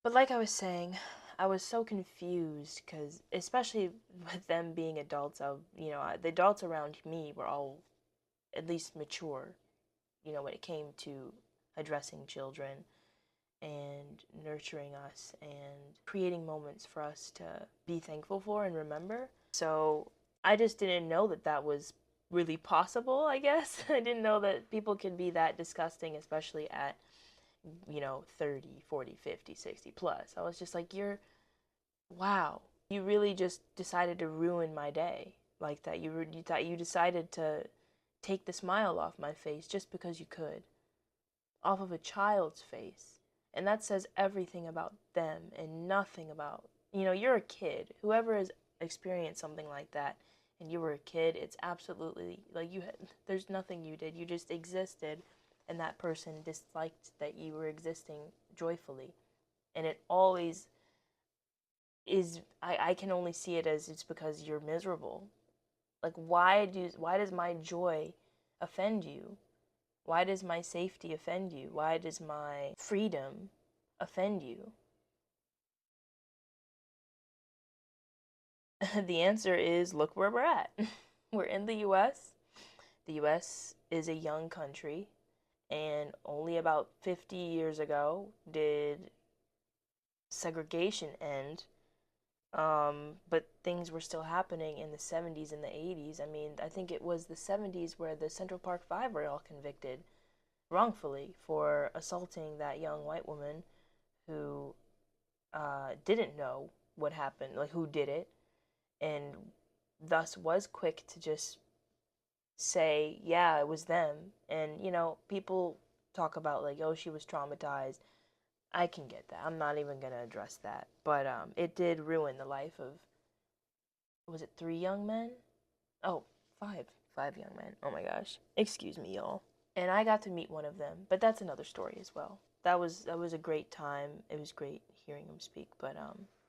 But like I was saying, I was so confused because, especially with them being adults, the adults around me were all at least mature, when it came to addressing children and nurturing us and creating moments for us to be thankful for and remember. So I just didn't know that that was really possible, I guess. I didn't know that people can be that disgusting, especially at 30, 40, 50, 60 plus. I was just like, wow, you really just decided to ruin my day like that. You thought you decided to take the smile off my face just because you could, off of a child's face. And that says everything about them and nothing about, you're a kid. Whoever has experienced something like that and you were a kid, it's absolutely like there's nothing you did. You just existed and that person disliked that you were existing joyfully. And it always is, I can only see it as it's because you're miserable. Like why does my joy offend you? Why does my safety offend you? Why does my freedom offend you? The answer is look where we're at. We're in the US. The US is a young country, and only about 50 years ago did segregation end. But things were still happening in the 70s and the 80s. I mean, I think it was the 70s where the Central Park Five were all convicted wrongfully for assaulting that young white woman who didn't know what happened, like who did it, and thus was quick to just say, yeah, it was them. And, people talk about, like, oh, she was traumatized. I can get that. I'm not even going to address that. But it did ruin the life of, was it 3 young men? Oh, five. 5 young men. Oh my gosh. Excuse me, y'all. And I got to meet one of them, but that's another story as well. That was a great time. It was great hearing him speak. But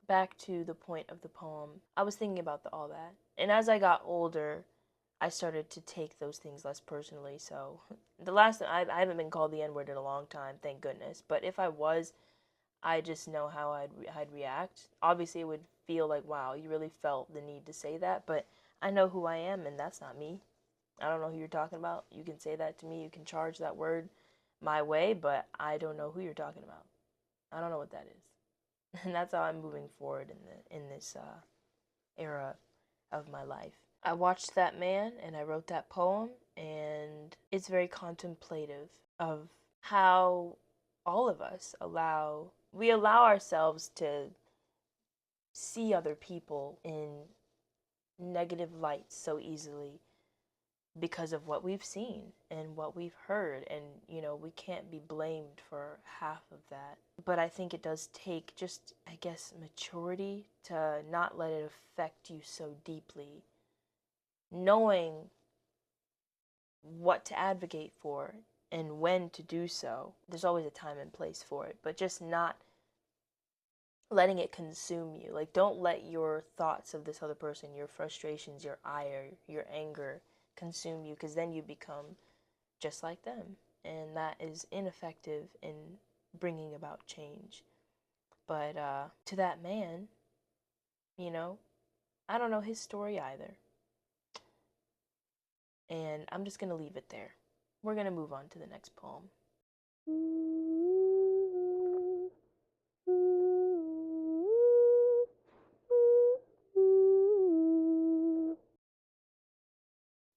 back to the point of the poem, I was thinking about all that, and as I got older, I started to take those things less personally. So the last time I haven't been called the N word in a long time, thank goodness. But if I was, I just know how I'd react. Obviously, it would feel like, wow, you really felt the need to say that, but I know who I am, and that's not me. I don't know who you're talking about. You can say that to me. You can charge that word my way, but I don't know who you're talking about. I don't know what that is. And that's how I'm moving forward in this era of my life. I watched that man and I wrote that poem, and it's very contemplative of how all of us allow ourselves to see other people in negative lights so easily because of what we've seen and what we've heard, and we can't be blamed for half of that. But I think it does take just, I guess, maturity to not let it affect you so deeply, knowing what to advocate for and when to do so. There's always a time and place for it, but just not letting it consume you. Like, don't let your thoughts of this other person, your frustrations, your ire, your anger consume you, because then you become just like them. And that is ineffective in bringing about change. But to that man, you know, I don't know his story either. And I'm just going to leave it there. We're going to move on to the next poem.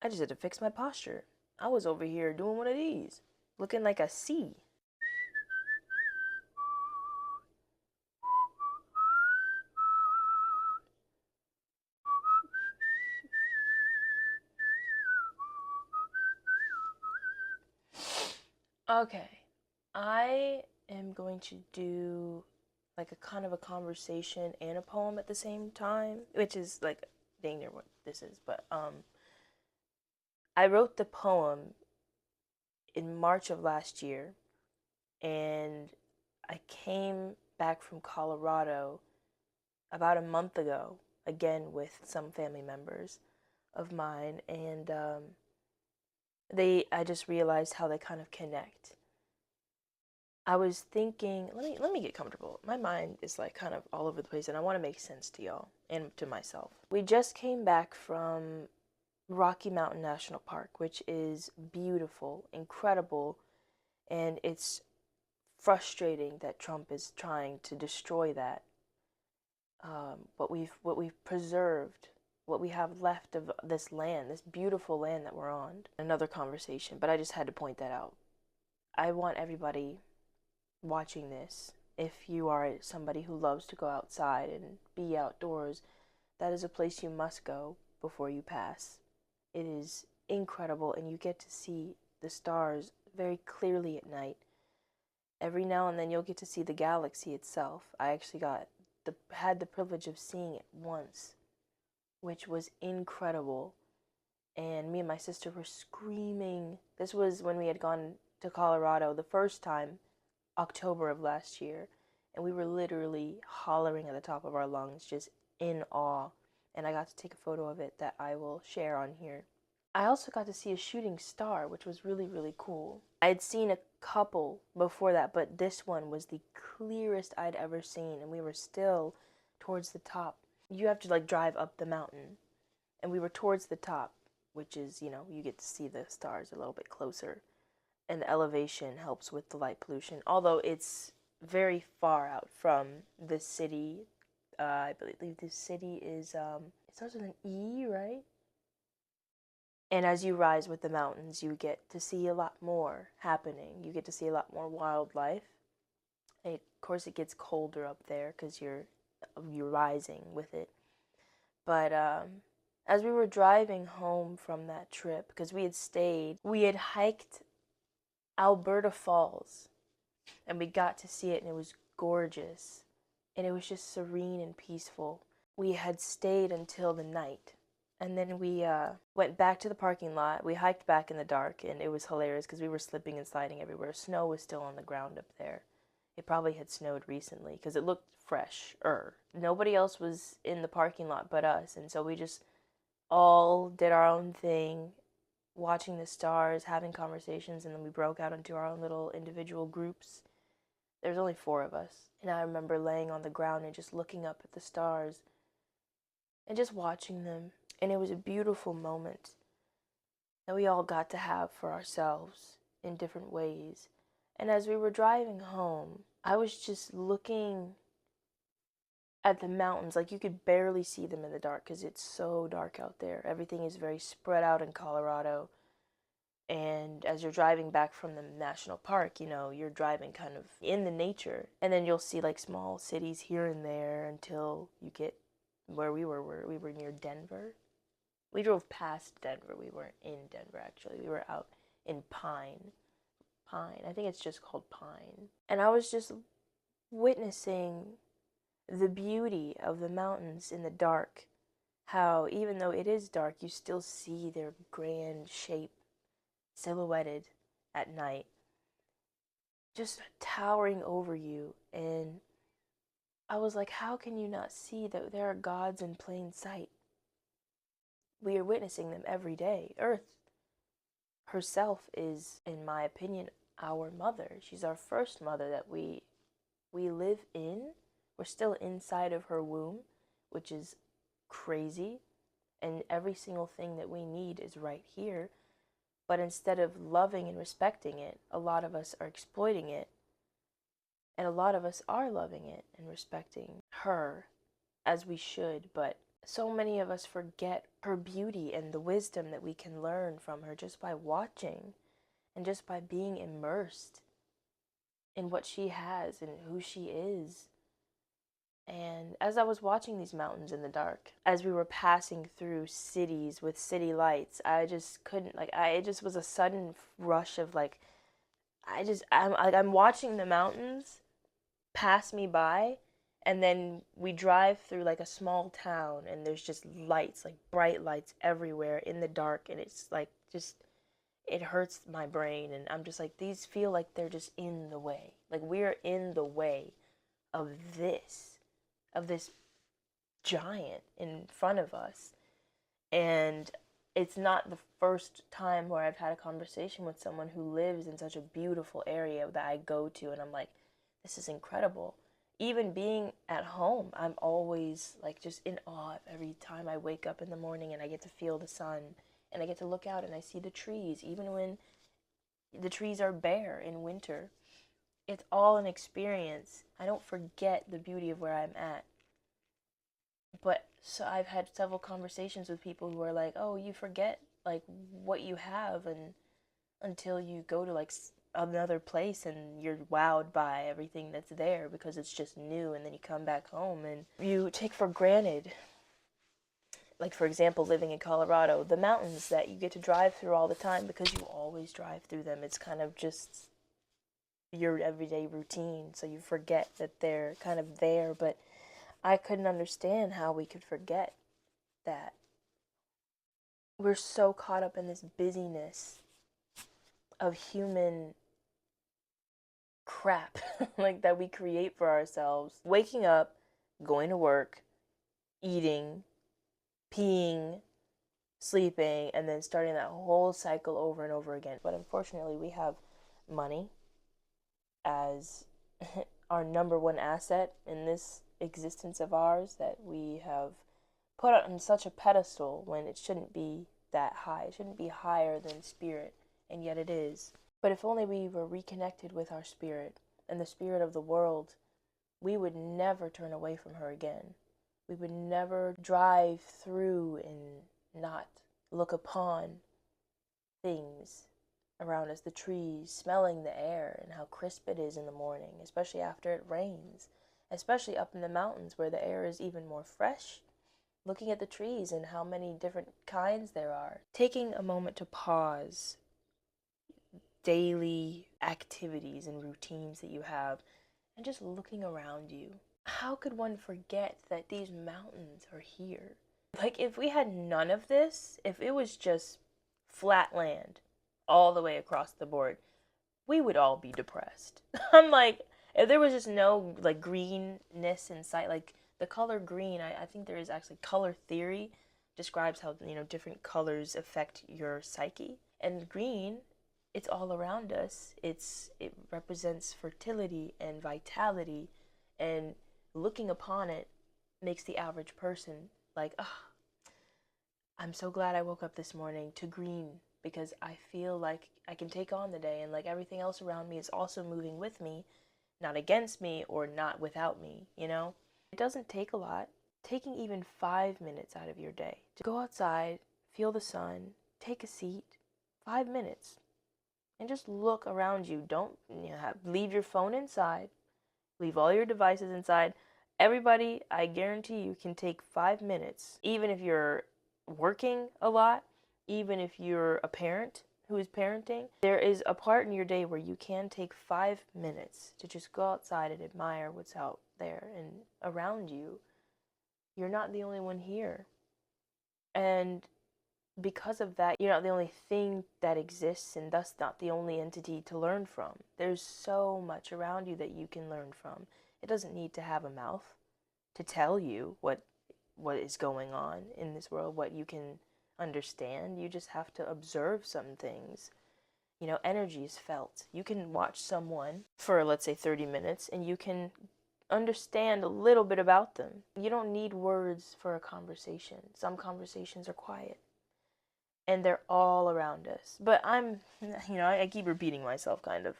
I just had to fix my posture. I was over here doing one of these, looking like a C. Okay, I am going to do like a kind of a conversation and a poem at the same time, which is like dang near what this is. But I wrote the poem in March of last year, and I came back from Colorado about a month ago, again with some family members of mine, and I just realized how they kind of connect. I was thinking, let me get comfortable. My mind is like kind of all over the place and I want to make sense to y'all and to myself. We just came back from Rocky Mountain National Park, which is beautiful, incredible, and it's frustrating that Trump is trying to destroy that. What we've preserved, what we have left of this land, this beautiful land that we're on. Another conversation, but I just had to point that out. I want everybody watching this, if you are somebody who loves to go outside and be outdoors, that is a place you must go before you pass. It is incredible, and you get to see the stars very clearly at night. Every now and then you'll get to see the galaxy itself. I actually had the privilege of seeing it once, which was incredible. And me and my sister were screaming. This was when we had gone to Colorado the first time, October of last year, and we were literally hollering at the top of our lungs, just in awe. And I got to take a photo of it that I will share on here. I also got to see a shooting star, which was really, really cool. I had seen a couple before that, but this one was the clearest I'd ever seen, and we were still towards the top. You have to like drive up the mountain, and we were towards the top, which is, you get to see the stars a little bit closer, and the elevation helps with the light pollution, although it's very far out from the city. I believe the city is, it starts with an E, right? And as you rise with the mountains, you get to see a lot more happening. You get to see a lot more wildlife. And of course, it gets colder up there because you're rising with it. But as we were driving home from that trip, because we had hiked Alberta Falls, and we got to see it, and it was gorgeous. And it was just serene and peaceful. We had stayed until the night. And then we went back to the parking lot. We hiked back in the dark, and it was hilarious because we were slipping and sliding everywhere. Snow was still on the ground up there. It probably had snowed recently because it looked fresh-er. Nobody else was in the parking lot but us, and so we just all did our own thing, watching the stars, having conversations, and then we broke out into our own little individual groups. There was only 4 of us, and I remember laying on the ground and just looking up at the stars and just watching them. And it was a beautiful moment that we all got to have for ourselves in different ways. And as we were driving home, I was just looking at the mountains. Like, you could barely see them in the dark because it's so dark out there. Everything is very spread out in Colorado. And as you're driving back from the national park, you're driving kind of in the nature. And then you'll see like small cities here and there until you get where we were near Denver. We drove past Denver. We weren't in Denver, actually. We were out in Pine. I think it's just called Pine. And I was just witnessing the beauty of the mountains in the dark. How, even though it is dark, you still see their grand shape silhouetted at night, just towering over you. And I was like, how can you not see that there are gods in plain sight? We are witnessing them every day. Earth herself is, in my opinion, our mother. She's our first mother that we live in. We're still inside of her womb, which is crazy. And every single thing that we need is right here. But instead of loving and respecting it, a lot of us are exploiting it. And a lot of us are loving it and respecting her as we should, but so many of us forget her beauty and the wisdom that we can learn from her just by watching and just by being immersed in what she has and who she is. And as I was watching these mountains in the dark, as we were passing through cities with city lights, I just couldn't, it just was a sudden rush of I'm watching the mountains pass me by. And then we drive through like a small town, and there's just lights, like bright lights everywhere in the dark, and it's like it hurts my brain. And I'm just like, these feel like they're just in the way. Like, we're in the way of this giant in front of us. And it's not the first time where I've had a conversation with someone who lives in such a beautiful area that I go to and I'm like, this is incredible. Even being at home, I'm always like just in awe every time I wake up in the morning and I get to feel the sun and I get to look out and I see the trees, even when the trees are bare in winter. It's all an experience. I don't forget the beauty of where I'm at. But so I've had several conversations with people who are like, "Oh, you forget like what you have and until you go to like another place and you're wowed by everything that's there because it's just new, and then you come back home and you take for granted, like for example living in Colorado, the mountains that you get to drive through all the time because you always drive through them. It's kind of just your everyday routine, so you forget that they're kind of there. But I couldn't understand how we could forget that. We're so caught up in this busyness of human crap like that we create for ourselves. Waking up, going to work, eating, peeing, sleeping, and then starting that whole cycle over and over again. But unfortunately, we have money as our number one asset in this existence of ours that we have put on such a pedestal when it shouldn't be that high. It shouldn't be higher than spirit, and yet it is. But if only we were reconnected with our spirit and the spirit of the world, we would never turn away from her again. We would never drive through and not look upon things around us, the trees, smelling the air and how crisp it is in the morning, especially after it rains, especially up in the mountains where the air is even more fresh. Looking at the trees and how many different kinds there are. Taking a moment to pause daily activities and routines that you have and just looking around you. How could one forget that these mountains are here? Like, if we had none of this, if it was just flat land all the way across the board, we would all be depressed. I'm like, if there was just no like greenness in sight, like the color green, I think there is actually color theory describes how, different colors affect your psyche. And green, it's all around us. It represents fertility and vitality, and looking upon it makes the average person like, I'm so glad I woke up this morning to green because I feel like I can take on the day and like everything else around me is also moving with me, not against me or not without me, It doesn't take a lot. Taking even 5 minutes out of your day to go outside, feel the sun, take a seat, 5 minutes, and just look around you. Don't leave your phone inside. Leave all your devices inside. Everybody, I guarantee you, can take 5 minutes, even if you're working a lot, even if you're a parent who is parenting. There is a part in your day where you can take 5 minutes to just go outside and admire what's out there and around you. You're not the only one here. And because of that, you're not the only thing that exists and thus not the only entity to learn from. There's so much around you that you can learn from. It doesn't need to have a mouth to tell you what is going on in this world, what you can understand. You just have to observe some things. Energy is felt. You can watch someone for, let's say, 30 minutes, and you can understand a little bit about them. You don't need words for a conversation. Some conversations are quiet. And they're all around us. But I keep repeating myself, kind of.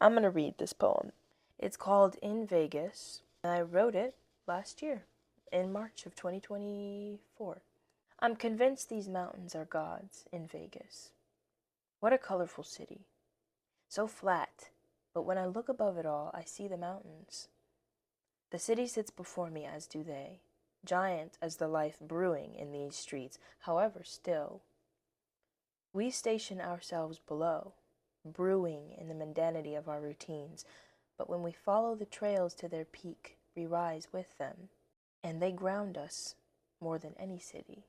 I'm going to read this poem. It's called In Vegas. I wrote it last year, in March of 2024. I'm convinced these mountains are gods in Vegas. What a colorful city. So flat, but when I look above it all, I see the mountains. The city sits before me, as do they, giant as the life brewing in these streets, however still. We station ourselves below, brewing in the mundanity of our routines, but when we follow the trails to their peak, we rise with them, and they ground us more than any city.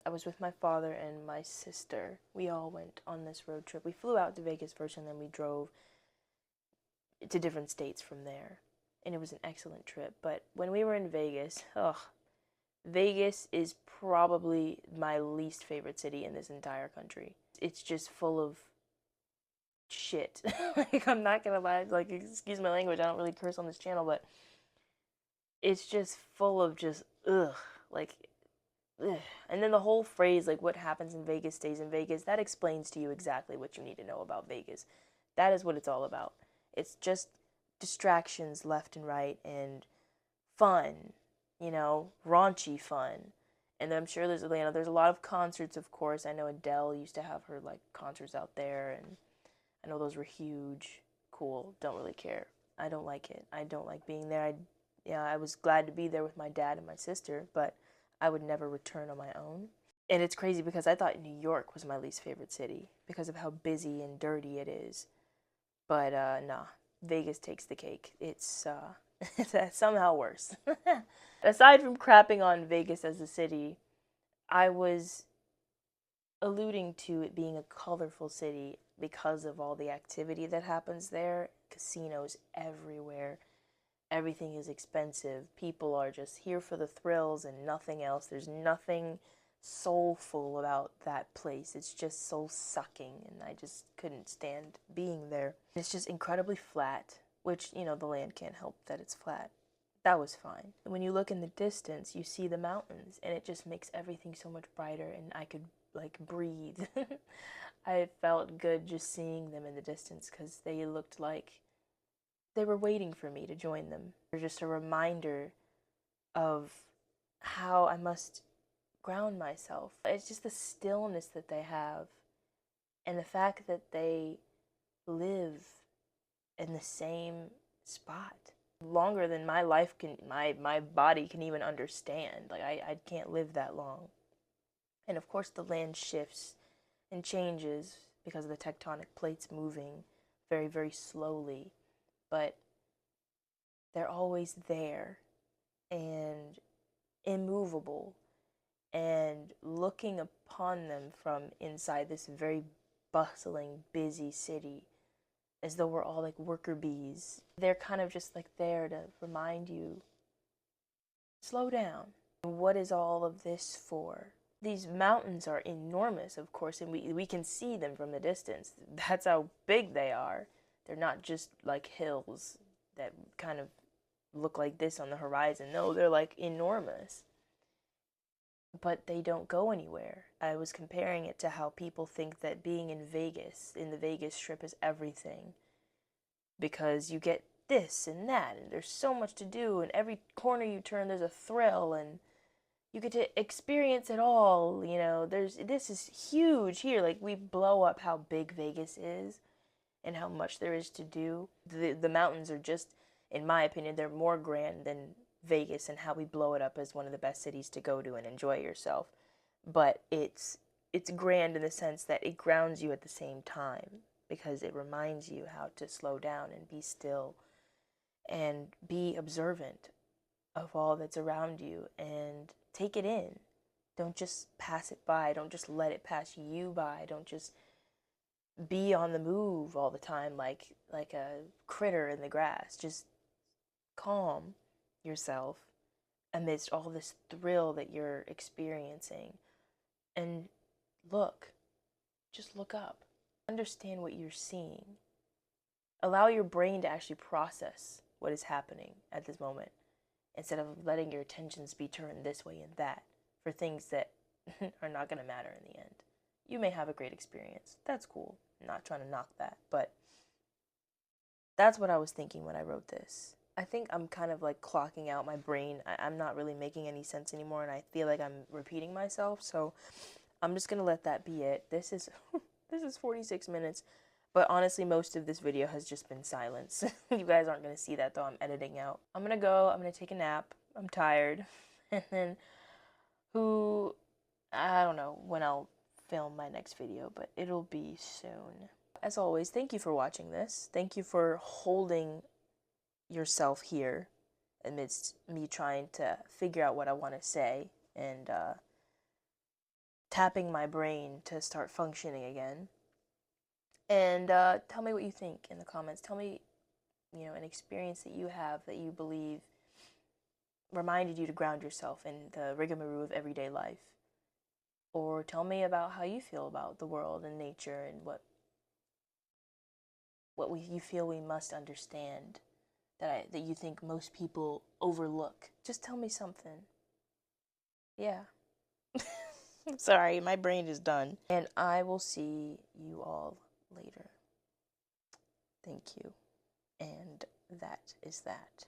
I was with my father and my sister. We all went on this road trip. We flew out to Vegas first, and then we drove to different states from there, and it was an excellent trip. But when we were in Vegas, Vegas is probably my least favorite city in this entire country. It's just full of shit. Like, I'm not gonna lie, like, excuse my language, I don't really curse on this channel, but it's just full of just ugh, like ugh. And then the whole phrase, like, what happens in Vegas stays in Vegas, that explains to you exactly what you need to know about Vegas. That is what it's all about. It's just distractions left and right and fun, raunchy fun. And I'm sure there's there's a lot of concerts, of course. I know Adele used to have her like concerts out there, and I know those were huge. Cool. Don't really care. I don't like it. I don't like being there. I was glad to be there with my dad and my sister, but I would never return on my own. And it's crazy because I thought New York was my least favorite city because of how busy and dirty it is. But nah, Vegas takes the cake. It's somehow worse. Aside from crapping on Vegas as a city, I was alluding to it being a colorful city because of all the activity that happens there. Casinos everywhere. Everything is expensive. People are just here for the thrills and nothing else. There's nothing soulful about that place. It's just soul sucking, and I just couldn't stand being there. It's just incredibly flat, which, the land can't help that it's flat. That was fine. And when you look in the distance, you see the mountains, and it just makes everything so much brighter, and I could, like, breathe. I felt good just seeing them in the distance because they looked like they were waiting for me to join them. They're just a reminder of how I must ground myself. It's just the stillness that they have, and the fact that they live in the same spot longer than my life can, my body can even understand. Like, I can't live that long. And of course the land shifts and changes because of the tectonic plates moving very, very slowly, but they're always there and immovable. And looking upon them from inside this very bustling, busy city, as though we're all like worker bees, they're kind of just like there to remind you, slow down. What is all of this for? These mountains are enormous, of course, and we can see them from the distance. That's how big they are. They're not just like hills that kind of look like this on the horizon. No, they're like enormous. But they don't go anywhere. I was comparing it to how people think that being in Vegas, in the Vegas Strip, is everything. Because you get this and that, and there's so much to do, and every corner you turn there's a thrill, and you get to experience it all. This is huge here. Like, we blow up how big Vegas is and how much there is to do. The mountains are just, in my opinion, they're more grand than Vegas, and how we blow it up as one of the best cities to go to and enjoy yourself. But it's grand in the sense that it grounds you at the same time, because it reminds you how to slow down and be still and be observant of all that's around you and take it in. Don't just pass it by. Don't just let it pass you by. Don't just be on the move all the time like a critter in the grass. Just calm yourself amidst all this thrill that you're experiencing, and just look up. Understand what you're seeing. Allow your brain to actually process what is happening at this moment, instead of letting your attentions be turned this way and that for things that are not going to matter in the end. You may have a great experience. That's cool. I'm not trying to knock that, but that's what I was thinking when I wrote this. I think I'm kind of like clocking out my brain. I'm not really making any sense anymore, and I feel like I'm repeating myself, so I'm just going to let that be it. This is 46 minutes, but honestly, most of this video has just been silence. You guys aren't going to see that, though. I'm editing out. I'm going to go. I'm going to take a nap. I'm tired. And then I don't know when I'll film my next video, but it'll be soon. As always, thank you for watching this. Thank you for holding yourself here amidst me trying to figure out what I want to say and tapping my brain to start functioning again. And tell me what you think in the comments. Tell me, an experience that you have that you believe reminded you to ground yourself in the rigmarole of everyday life. Or tell me about how you feel about the world and nature and you feel we must understand that you think most people overlook. Just tell me something. Yeah. Sorry, my brain is done. And I will see you all later. Thank you. And that is that.